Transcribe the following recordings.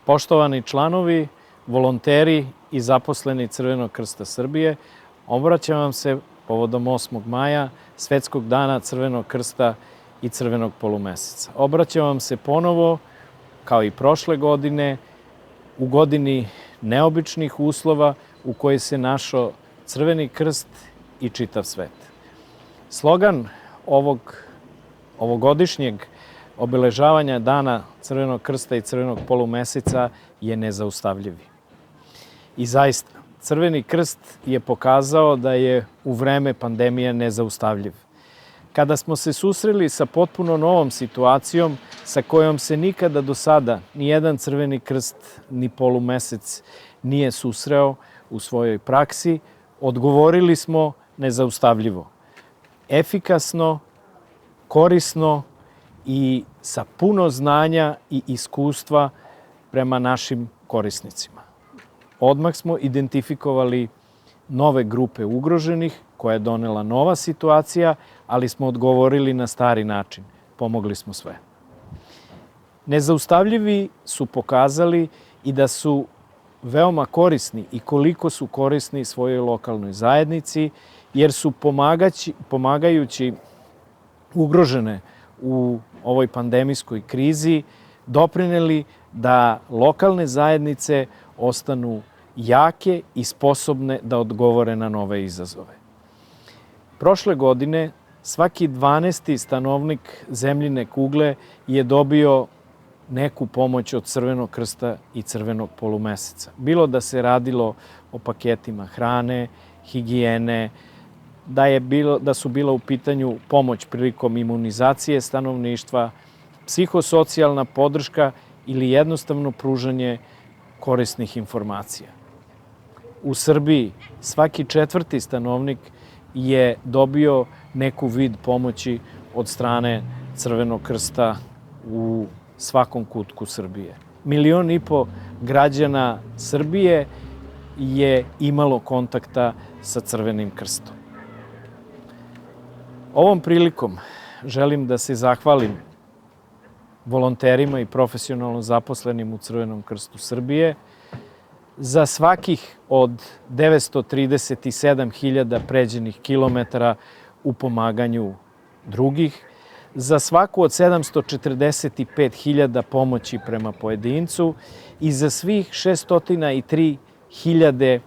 Poštovani članovi, volonteri i zaposleni Crvenog krsta Srbije, obraćam vam se povodom 8. maja, Svetskog dana Crvenog krsta i Crvenog polumeseca. Obraćam vam se ponovo, kao i prošle godine, u godini neobičnih uslova u kojoj se našao Crveni krst i čitav svet. Slogan ovogodišnjeg obeležavanja Dana Crvenog krsta i Crvenog polumeseca je nezaustavljivi. I zaista, Crveni krst je pokazao da je u vreme pandemije nezaustavljiv. Kada smo se susreli sa potpuno novom situacijom sa kojom se nikada do sada nijedan Crveni krst ni polumesec nije susreo u svojoj praksi, odgovorili smo nezaustavljivo, efikasno, korisno i sa puno znanja i iskustva prema našim korisnicima. Odmah smo identifikovali nove grupe ugroženih koje je donela nova situacija, ali smo odgovorili na stari način. Pomogli smo sve. Nezaustavljivi su pokazali i da su veoma korisni i koliko su korisni svojoj lokalnoj zajednici, jer su pomagajući ugrožene u ovoj pandemijskoj krizi doprineli da lokalne zajednice ostanu jake i sposobne da odgovore na nove izazove. Prošle godine svaki 12. stanovnik zemljine kugle je dobio neku pomoć od Crvenog krsta i Crvenog polumeseca. Bilo da se radilo o paketima hrane, higijene, da su bila u pitanju pomoć prilikom imunizacije stanovništva, psihosocijalna podrška ili jednostavno pružanje korisnih informacija. U Srbiji svaki 4. stanovnik je dobio neku vid pomoći od strane Crvenog krsta u svakom kutku Srbije. 1,5 miliona građana Srbije je imalo kontakta sa Crvenim krstom. Ovom prilikom želim da se zahvalim volonterima i profesionalno zaposlenim u Crvenom krstu Srbije za svakih od 937.000 pređenih kilometara u pomaganju drugih, za svaku od 745.000 pomoći prema pojedincu i za svih 603.000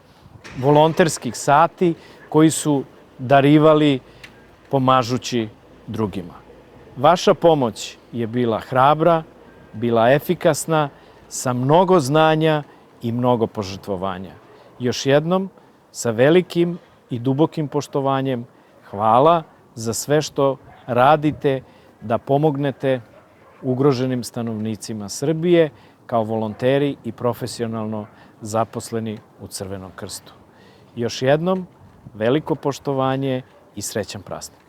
volonterskih sati koji su darivali pomažući drugima. Vaša pomoć je bila hrabra, bila efikasna, sa mnogo znanja i mnogo požrtvovanja. Još jednom, sa velikim i dubokim poštovanjem, hvala za sve što radite da pomognete ugroženim stanovnicima Srbije kao volonteri i profesionalno zaposleni u Crvenom krstu. Još jednom, veliko poštovanje i srećan praznik.